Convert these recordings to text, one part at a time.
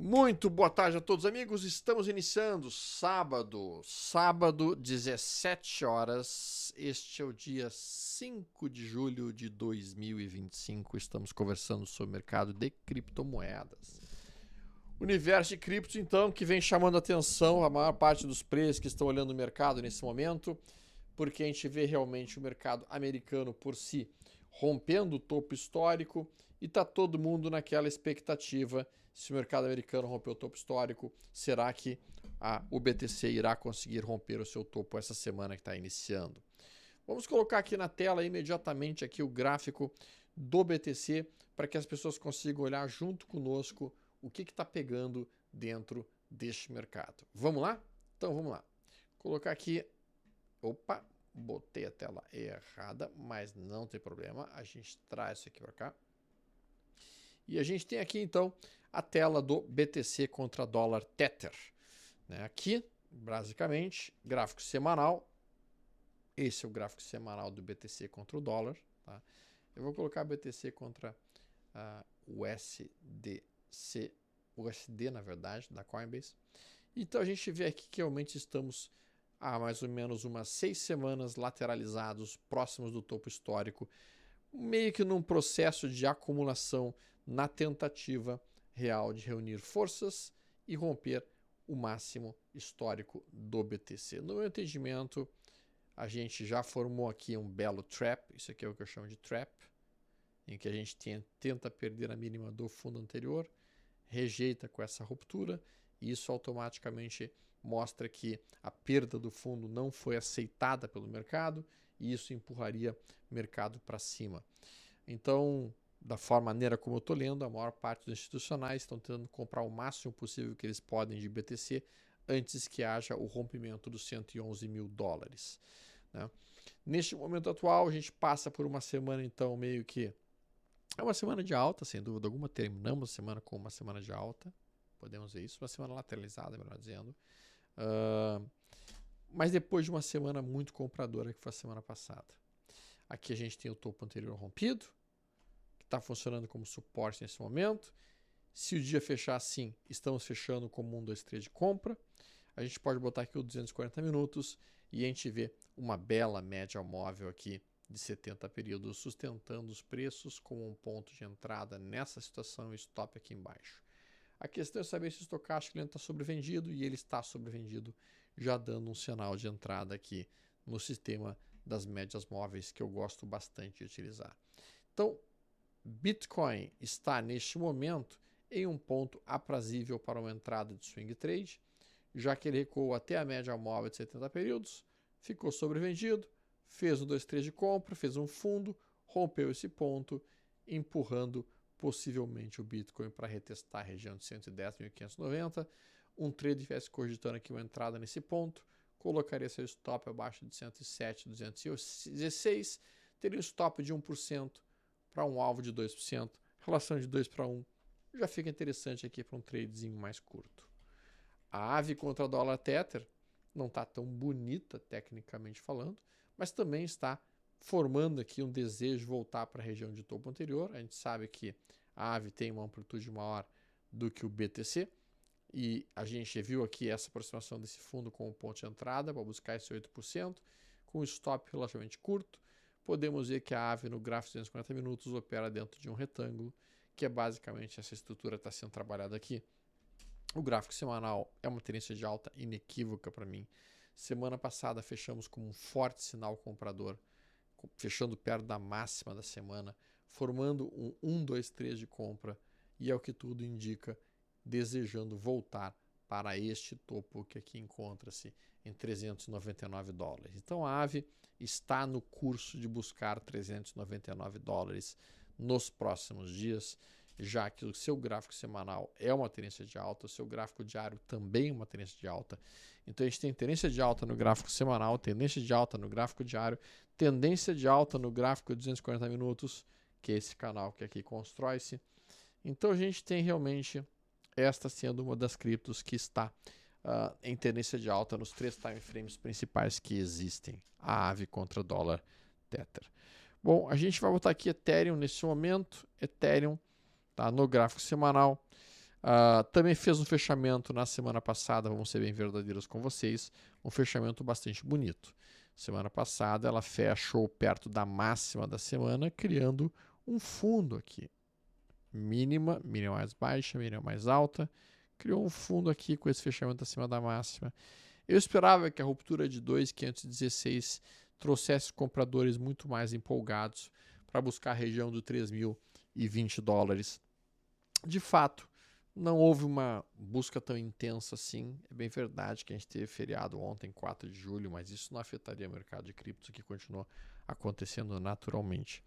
Muito boa tarde a todos, amigos. Estamos iniciando sábado, 17 horas. Este é o dia 5 de julho de 2025. Estamos conversando sobre o mercado de criptomoedas. Universo de criptos, então, que vem chamando a atenção a maior parte dos players que estão olhando o mercado nesse momento, porque a gente vê realmente o mercado americano por si rompendo o topo histórico e está todo mundo naquela expectativa. Se o mercado americano romper o topo histórico, será que o BTC irá conseguir romper o seu topo essa semana que está iniciando? Vamos colocar aqui na tela imediatamente aqui o gráfico do BTC para que as pessoas consigam olhar junto conosco o que está pegando dentro deste mercado. Vamos lá? Então vamos lá. Vou colocar aqui. Opa, botei a tela errada, mas não tem problema. A gente traz isso aqui para cá. E a gente tem aqui, então, a tela do BTC contra dólar Tether. Aqui, basicamente, gráfico semanal. Esse é o gráfico semanal do BTC contra o dólar. Tá? Eu vou colocar BTC contra o USD, na verdade, da Coinbase. Então, a gente vê aqui que realmente estamos há mais ou menos umas 6 semanas lateralizados, próximos do topo histórico, meio que num processo de acumulação na tentativa real de reunir forças e romper o máximo histórico do BTC. No meu entendimento, a gente já formou aqui um belo trap, isso aqui é o que eu chamo de trap, em que a gente tenta perder a mínima do fundo anterior, rejeita com essa ruptura, e isso automaticamente mostra que a perda do fundo não foi aceitada pelo mercado, e isso empurraria o mercado para cima. Então, da maneira como eu estou lendo, a maior parte dos institucionais estão tentando comprar o máximo possível que eles podem de BTC antes que haja o rompimento dos 111 mil dólares. Né? Neste momento atual, a gente passa por uma semana, então, meio que é uma semana de alta, sem dúvida alguma. Terminamos a semana com uma semana de alta, podemos ver isso, uma semana lateralizada, melhor dizendo. Mas depois de uma semana muito compradora, que foi a semana passada. Aqui a gente tem o topo anterior rompido, que está funcionando como suporte nesse momento. Se o dia fechar assim, estamos fechando como 1, 2, 3 de compra. A gente pode botar aqui o 240 minutos e a gente vê uma bela média móvel aqui de 70 períodos, sustentando os preços com um ponto de entrada nessa situação e stop aqui embaixo. A questão é saber se o estocástico está sobrevendido, e ele está sobrevendido, já dando um sinal de entrada aqui no sistema das médias móveis, que eu gosto bastante de utilizar. Então, Bitcoin está neste momento em um ponto aprazível para uma entrada de swing trade, já que ele recuou até a média móvel de 70 períodos, ficou sobrevendido, fez um 2, 3 de compra, fez um fundo, rompeu esse ponto, empurrando possivelmente o Bitcoin para retestar a região de 110.590. Um trader estivesse cogitando aqui uma entrada nesse ponto, colocaria seu stop abaixo de 107.216, teria um stop de 1% para um alvo de 2%, relação de 2 para 1, já fica interessante aqui para um tradezinho mais curto. A AVE contra dólar Tether não está tão bonita tecnicamente falando, mas também está formando aqui um desejo de voltar para a região de topo anterior. A gente sabe que a AVE tem uma amplitude maior do que o BTC, e a gente viu aqui essa aproximação desse fundo com o ponto de entrada para buscar esse 8%, com um stop relativamente curto. Podemos ver que a AVE no gráfico de 240 minutos opera dentro de um retângulo, que é basicamente essa estrutura que está sendo trabalhada aqui. O gráfico semanal é uma tendência de alta inequívoca para mim. Semana passada fechamos com um forte sinal comprador, fechando perto da máxima da semana, formando um 1, 2, 3 de compra, e é o que tudo indica, desejando voltar para este topo que aqui encontra-se em 399 dólares. Então a AVE está no curso de buscar 399 dólares nos próximos dias, já que o seu gráfico semanal é uma tendência de alta, o seu gráfico diário também é uma tendência de alta. Então a gente tem tendência de alta no gráfico semanal, tendência de alta no gráfico diário, tendência de alta no gráfico de 240 minutos, que é esse canal que aqui constrói-se. Então a gente tem realmente esta sendo uma das criptos que está em tendência de alta nos 3 time frames principais que existem, a AVE contra o dólar Tether. Bom, a gente vai botar aqui Ethereum nesse momento. Ethereum tá no gráfico semanal. Também fez um fechamento na semana passada, vamos ser bem verdadeiros com vocês, um fechamento bastante bonito. Semana passada ela fechou perto da máxima da semana, criando um fundo aqui. Mínima mais baixa, mínima mais alta. Criou um fundo aqui com esse fechamento acima da máxima. Eu esperava que a ruptura de 2.516 trouxesse compradores muito mais empolgados para buscar a região do 3.020 dólares. De fato, não houve uma busca tão intensa assim. É bem verdade que a gente teve feriado ontem, 4 de julho, mas isso não afetaria o mercado de criptos, que continuou acontecendo naturalmente.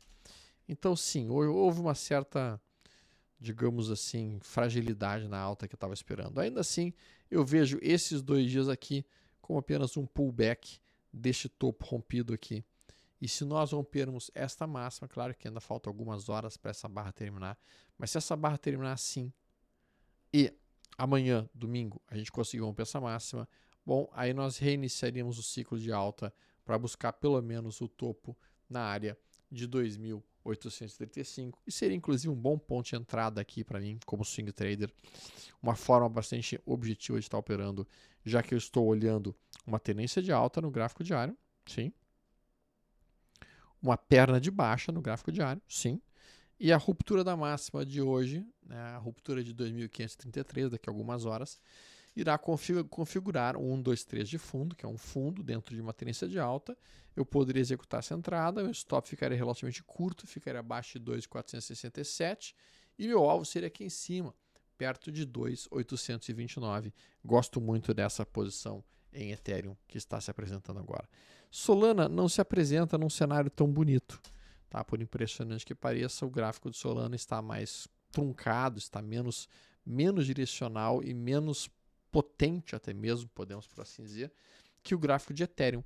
Então, sim, houve uma certa, digamos assim, fragilidade na alta que eu estava esperando. Ainda assim, eu vejo esses 2 dias aqui como apenas um pullback deste topo rompido aqui. E se nós rompermos esta máxima, claro que ainda falta algumas horas para essa barra terminar, mas se essa barra terminar assim e amanhã, domingo, a gente conseguir romper essa máxima, bom, aí nós reiniciaríamos o ciclo de alta para buscar pelo menos o topo na área de 2.835 e seria inclusive um bom ponto de entrada aqui para mim como swing trader, uma forma bastante objetiva de estar operando, já que eu estou olhando uma tendência de alta no gráfico diário, sim, uma perna de baixa no gráfico diário, sim, e a ruptura da máxima de hoje, né, a ruptura de 2.533, daqui a algumas horas, irá configurar um 1, 2, 3 de fundo, que é um fundo dentro de uma tendência de alta. Eu poderia executar essa entrada, meu stop ficaria relativamente curto, ficaria abaixo de 2.467 e meu alvo seria aqui em cima, perto de 2.829. Gosto muito dessa posição em Ethereum que está se apresentando agora. Solana não se apresenta num cenário tão bonito. Tá? Por impressionante que pareça, o gráfico de Solana está mais truncado, está menos direcional e menos potente até mesmo, podemos por assim dizer, que o gráfico de Ethereum.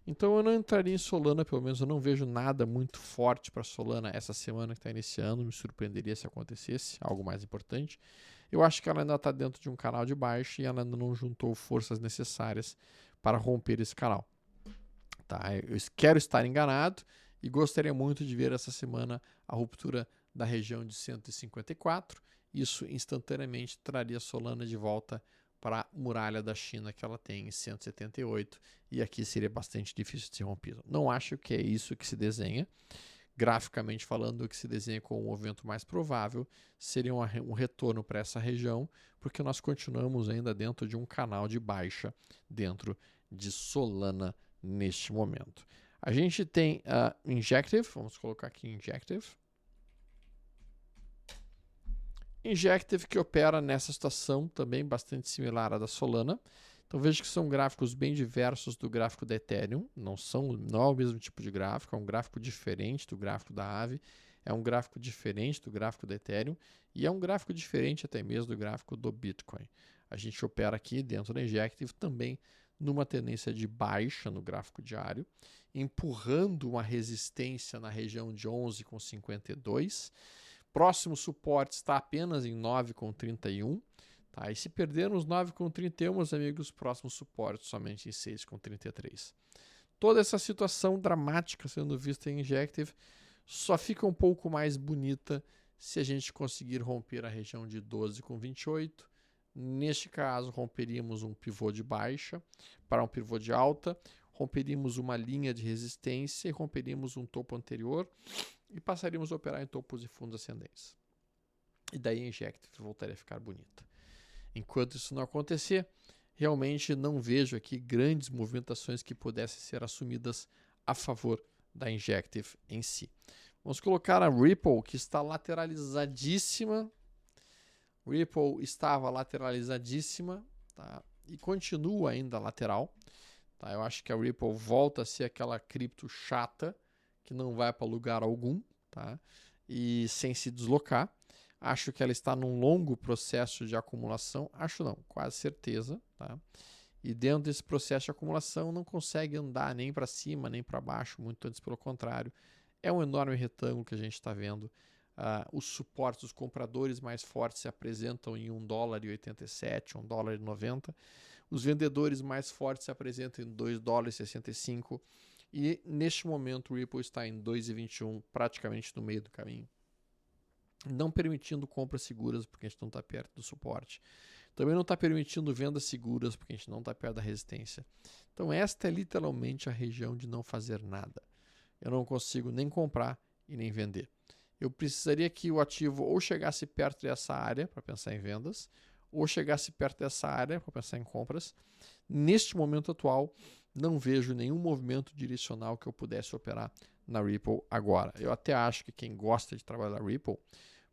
Então eu não entraria em Solana, pelo menos eu não vejo nada muito forte para Solana essa semana que está iniciando, me surpreenderia se acontecesse, algo mais importante. Eu acho que ela ainda está dentro de um canal de baixa e ela ainda não juntou forças necessárias para romper esse canal. Tá? Eu quero estar enganado e gostaria muito de ver essa semana a ruptura da região de 154. Isso instantaneamente traria Solana de volta para a muralha da China que ela tem em 178 e aqui seria bastante difícil de ser rompido. Não acho que é isso que se desenha. Graficamente falando, o que se desenha como um movimento mais provável seria um retorno para essa região, porque nós continuamos ainda dentro de um canal de baixa dentro de Solana neste momento. A gente tem Injective, vamos colocar aqui Injective. Injective que opera nessa situação também bastante similar à da Solana. Então veja que são gráficos bem diversos do gráfico da Ethereum, não é o mesmo tipo de gráfico, é um gráfico diferente do gráfico da Aave, é um gráfico diferente do gráfico da Ethereum e é um gráfico diferente até mesmo do gráfico do Bitcoin. A gente opera aqui dentro da Injective também numa tendência de baixa no gráfico diário, empurrando uma resistência na região de 11,52. Próximo suporte está apenas em 9,31. Tá? E se perdermos 9,31, meus amigos, próximo suporte somente em 6,33. Toda essa situação dramática sendo vista em Injective só fica um pouco mais bonita se a gente conseguir romper a região de 12,28. Neste caso, romperíamos um pivô de baixa para um pivô de alta, romperíamos uma linha de resistência e romperíamos um topo anterior e passaríamos a operar em topos e fundos ascendentes. E daí a Injective voltaria a ficar bonita. Enquanto isso não acontecer, realmente não vejo aqui grandes movimentações que pudessem ser assumidas a favor da Injective em si. Vamos colocar a Ripple, que está lateralizadíssima. Ripple estava lateralizadíssima, tá? E continua ainda lateral. Tá? Eu acho que a Ripple volta a ser aquela cripto chata, que não vai para lugar algum, tá? E sem se deslocar. Acho que ela está num longo processo de acumulação. Acho não, quase certeza. Tá? E dentro desse processo de acumulação não consegue andar nem para cima, nem para baixo, muito antes pelo contrário. É um enorme retângulo que a gente está vendo. Os suportes dos compradores mais fortes se apresentam em $1,87, $1,90. Os vendedores mais fortes se apresentam em $2,65. E neste momento o Ripple está em 2,21, praticamente no meio do caminho. não permitindo compras seguras porque a gente não está perto do suporte. Também não está permitindo vendas seguras porque a gente não está perto da resistência. Então esta é literalmente a região de não fazer nada. Eu não consigo nem comprar e nem vender. Eu precisaria que o ativo ou chegasse perto dessa área para pensar em vendas, ou chegasse perto dessa área para pensar em compras. Neste momento atual, não vejo nenhum movimento direcional que eu pudesse operar na Ripple agora. Eu até acho que quem gosta de trabalhar na Ripple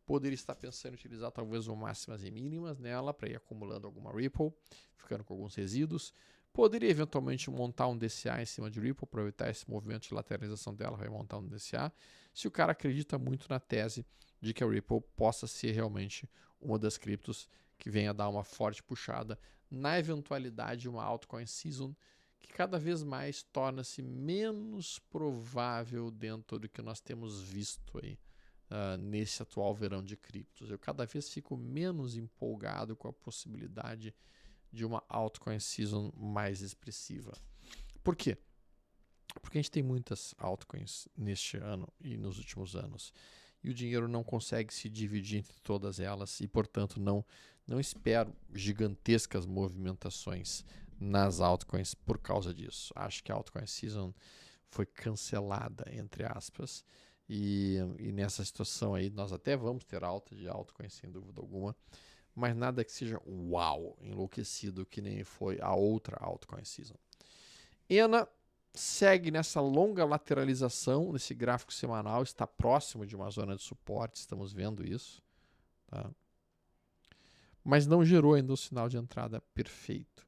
poderia estar pensando em utilizar talvez o máximas e mínimas nela para ir acumulando alguma Ripple, ficando com alguns resíduos. Poderia eventualmente montar um DCA em cima de Ripple, aproveitar esse movimento de lateralização dela para montar um DCA, se o cara acredita muito na tese de que a Ripple possa ser realmente uma das criptos que venha a dar uma forte puxada na eventualidade de uma altcoin season que cada vez mais torna-se menos provável dentro do que nós temos visto aí nesse atual verão de criptos. Eu cada vez fico menos empolgado com a possibilidade de uma altcoin season mais expressiva. Por quê? Porque a gente tem muitas altcoins neste ano e nos últimos anos. E o dinheiro não consegue se dividir entre todas elas e, portanto, não espero gigantescas movimentações nas altcoins por causa disso. Acho que a altcoin season foi cancelada, entre aspas, e nessa situação aí nós até vamos ter alta de altcoins, sem dúvida alguma, mas nada que seja uau, enlouquecido, que nem foi a outra altcoin season. ENA segue nessa longa lateralização, nesse gráfico semanal, está próximo de uma zona de suporte, estamos vendo isso, tá? Mas não gerou ainda o sinal de entrada perfeito.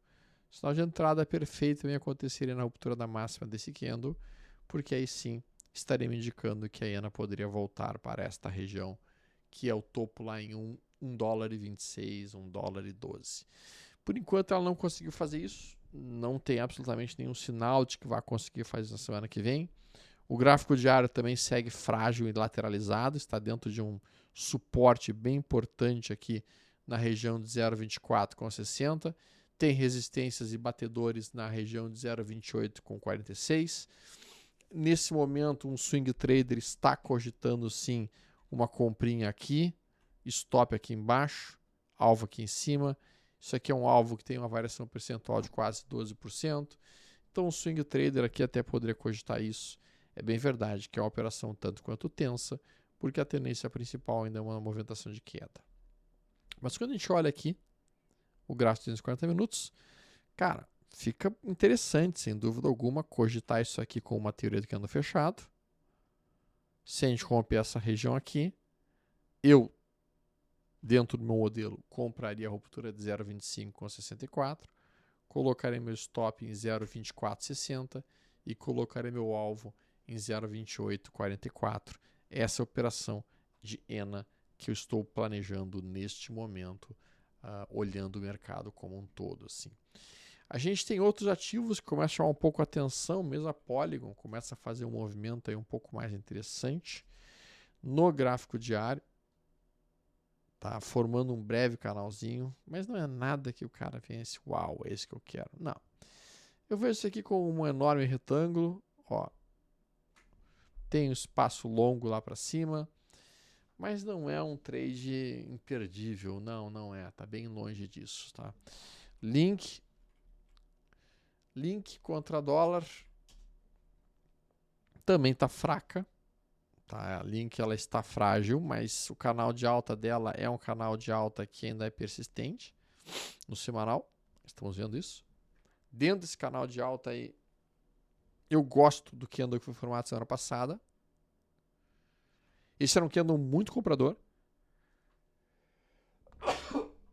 O sinal de entrada perfeito também aconteceria na ruptura da máxima desse candle, porque aí sim estaria me indicando que a ENA poderia voltar para esta região, que é o topo lá em $1,26, $1,12. Por enquanto ela não conseguiu fazer isso, não tem absolutamente nenhum sinal de que vai conseguir fazer na semana que vem. O gráfico diário também segue frágil e lateralizado, está dentro de um suporte bem importante aqui na região de 0,24,60. Tem resistências e batedores na região de 0,28,46. Nesse momento, um swing trader está cogitando sim uma comprinha aqui, stop aqui embaixo, alvo aqui em cima. Isso aqui é um alvo que tem uma variação percentual de quase 12%. Então, o swing trader aqui até poderia cogitar isso. É bem verdade que é uma operação tanto quanto tensa, porque a tendência principal ainda é uma movimentação de queda. Mas quando a gente olha aqui o gráfico de 240 minutos, cara, fica interessante, sem dúvida alguma, cogitar isso aqui com uma teoria do candle fechado. Se a gente romper essa região aqui, eu, dentro do meu modelo, compraria a ruptura de 0,25,64, colocaria meu stop em 0,24,60 e colocaria meu alvo em 0,28,44. Essa é a operação de ENA que eu estou planejando neste momento, olhando o mercado como um todo, assim. A gente tem outros ativos que começam a chamar um pouco a atenção, mesmo a Polygon começa a fazer um movimento aí um pouco mais interessante no gráfico diário, tá formando um breve canalzinho, mas não é nada que o cara pense, uau, é esse que eu quero. Não. Eu vejo isso aqui como um enorme retângulo, ó. Tem um espaço longo lá para cima, mas não é um trade imperdível, não é, tá bem longe disso, tá? Link contra dólar também tá fraca, tá? A Link ela está frágil, mas o canal de alta dela é um canal de alta que ainda é persistente no semanal, estamos vendo isso. Dentro desse canal de alta aí, eu gosto do candle que foi formado semana passada. Esse era um candle muito comprador.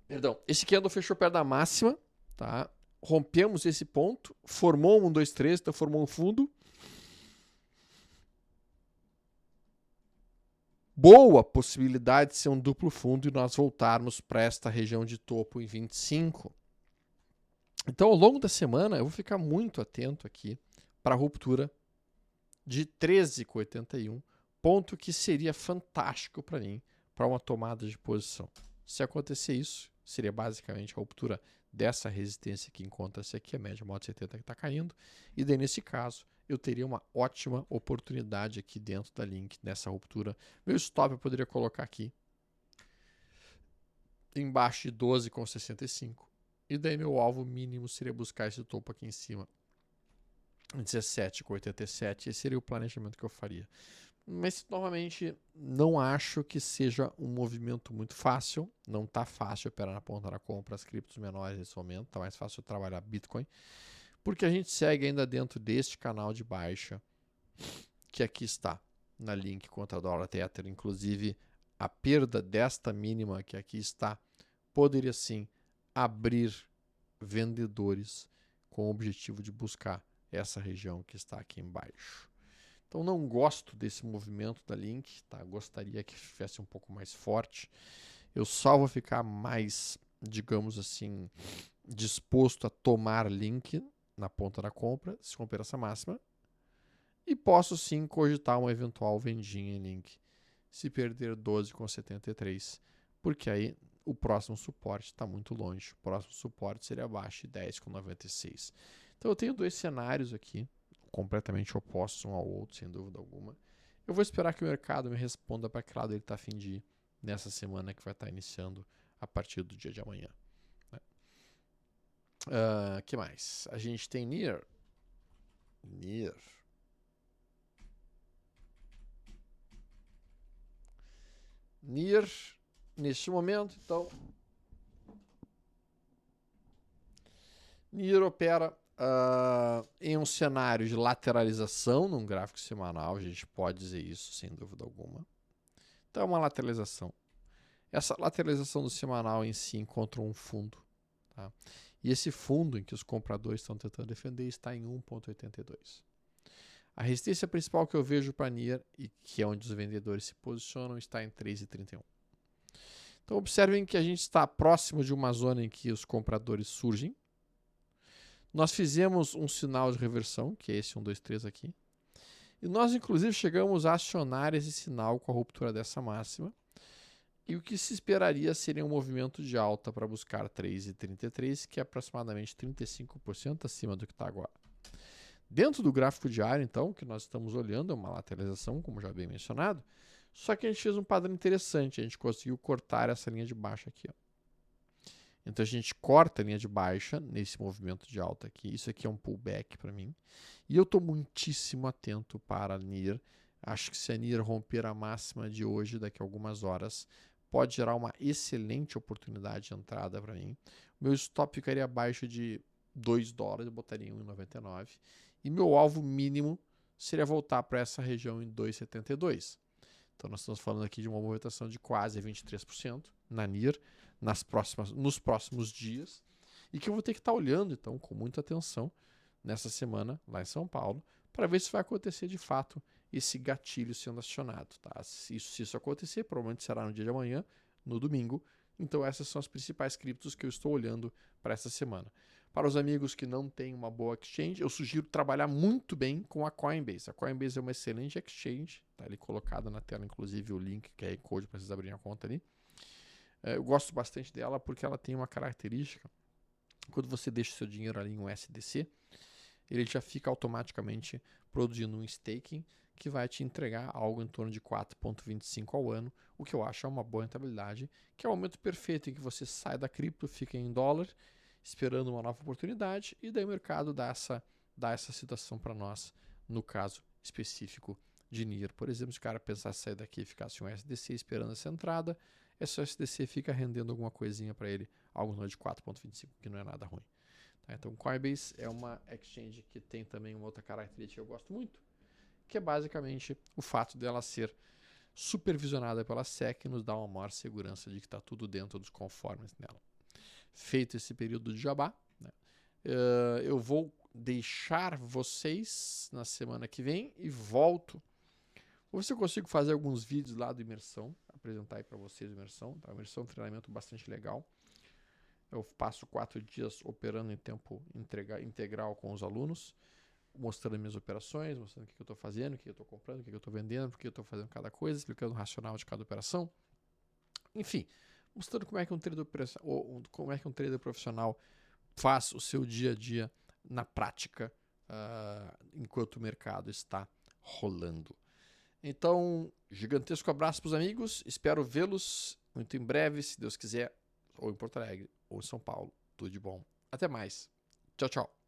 Perdão. Esse candle fechou perto da máxima, tá? Rompemos esse ponto, formou um 1, 2, 3, então formou um fundo. Boa possibilidade de ser um duplo fundo e nós voltarmos para esta região de topo em 25. Então, ao longo da semana, eu vou ficar muito atento aqui para a ruptura de 13,81, ponto que seria fantástico para mim, para uma tomada de posição. Se acontecer isso, seria basicamente a ruptura dessa resistência que encontra-se aqui, a média móvel de 70 que está caindo, e daí nesse caso eu teria uma ótima oportunidade aqui dentro da Link, nessa ruptura. Meu stop eu poderia colocar aqui, embaixo de 12,65. E daí meu alvo mínimo seria buscar esse topo aqui em cima, 17,87. Esse seria o planejamento que eu faria. Mas, novamente, não acho que seja um movimento muito fácil. Não está fácil operar na ponta da compra as criptos menores nesse momento. Está mais fácil trabalhar Bitcoin. Porque a gente segue ainda dentro deste canal de baixa, que aqui está, na link contra dólar Tether. Inclusive, a perda desta mínima que aqui está poderia sim abrir vendedores com o objetivo de buscar essa região que está aqui embaixo. Então não gosto desse movimento da Link, tá? Gostaria que estivesse um pouco mais forte. Eu só vou ficar mais, digamos assim, disposto a tomar Link na ponta da compra, se romper essa máxima. E posso sim cogitar uma eventual vendinha em Link se perder 12,73, porque aí o próximo suporte está muito longe. O próximo suporte seria abaixo de 10,96. Então eu tenho dois cenários aqui, completamente opostos um ao outro, sem dúvida alguma. Eu vou esperar que o mercado me responda para que lado ele está a fim de ir nessa semana que vai estar iniciando a partir do dia de amanhã. Né? Que mais? A gente tem NIR. NIR, neste momento, então, NIR opera em um cenário de lateralização num gráfico semanal, a gente pode dizer isso sem dúvida alguma. Então é uma lateralização. Essa lateralização do semanal em si encontra um fundo. Tá? E esse fundo em que os compradores estão tentando defender está em 1,82. A resistência principal que eu vejo para NIR, e que é onde os vendedores se posicionam, está em 3,31. Então observem que a gente está próximo de uma zona em que os compradores surgem. Nós fizemos um sinal de reversão, que é esse 1, 2, 3 aqui. E nós, inclusive, chegamos a acionar esse sinal com a ruptura dessa máxima. E o que se esperaria seria um movimento de alta para buscar 3,33, que é aproximadamente 35% acima do que está agora. Dentro do gráfico diário, então, que nós estamos olhando, é uma lateralização, como já bem mencionado, só que a gente fez um padrão interessante, a gente conseguiu cortar essa linha de baixa aqui. Ó. Então a gente corta a linha de baixa nesse movimento de alta aqui. Isso aqui é um pullback para mim. E eu estou muitíssimo atento para a NIR. Acho que se a NIR romper a máxima de hoje, daqui a algumas horas, pode gerar uma excelente oportunidade de entrada para mim. O meu stop ficaria abaixo de $2, eu botaria em 1,99. E meu alvo mínimo seria voltar para essa região em 2,72. Então nós estamos falando aqui de uma movimentação de quase 23% na NIR nos próximos dias, e que eu vou ter que estar olhando então com muita atenção nessa semana lá em São Paulo para ver se vai acontecer de fato esse gatilho sendo acionado. Tá? Se isso acontecer, provavelmente será no dia de amanhã, no domingo. Então essas são as principais criptos que eu estou olhando para essa semana. Para os amigos que não têm uma boa exchange, eu sugiro trabalhar muito bem com a Coinbase. A Coinbase é uma excelente exchange, está ali colocado na tela, inclusive o link, QR Code para vocês abrirem a conta ali. Eu gosto bastante dela porque ela tem uma característica. Quando você deixa o seu dinheiro ali em um SDC, ele já fica automaticamente produzindo um staking que vai te entregar algo em torno de 4,25 ao ano, o que eu acho é uma boa rentabilidade, que é o momento perfeito em que você sai da cripto, fica em dólar, esperando uma nova oportunidade, e daí o mercado dá essa situação para nós, no caso específico de NIR. Por exemplo, se o cara pensasse sair daqui e ficasse um SDC esperando essa entrada, esse SDC fica rendendo alguma coisinha para ele, algo de 4,25, que não é nada ruim. Tá? Então, Coinbase é uma exchange que tem também uma outra característica que eu gosto muito, que é basicamente o fato dela ser supervisionada pela SEC, nos dá uma maior segurança de que está tudo dentro dos conformes nela. Feito esse período de jabá, né, eu vou deixar vocês na semana que vem e volto. Vou ver se eu consigo fazer alguns vídeos lá do Imersão, apresentar aí para vocês a Imersão. Tá? A Imersão é um treinamento bastante legal. Eu passo 4 dias operando em tempo integral com os alunos, mostrando minhas operações, mostrando o que eu estou fazendo, o que eu estou comprando, o que eu estou vendendo, o que eu estou fazendo cada coisa, explicando o racional de cada operação. Enfim, mostrando como é que um trader profissional faz o seu dia a dia na prática, enquanto o mercado está rolando. Então, gigantesco abraço para os amigos. Espero vê-los muito em breve, se Deus quiser. ou em Porto Alegre, ou em São Paulo. Tudo de bom. Até mais. Tchau, tchau.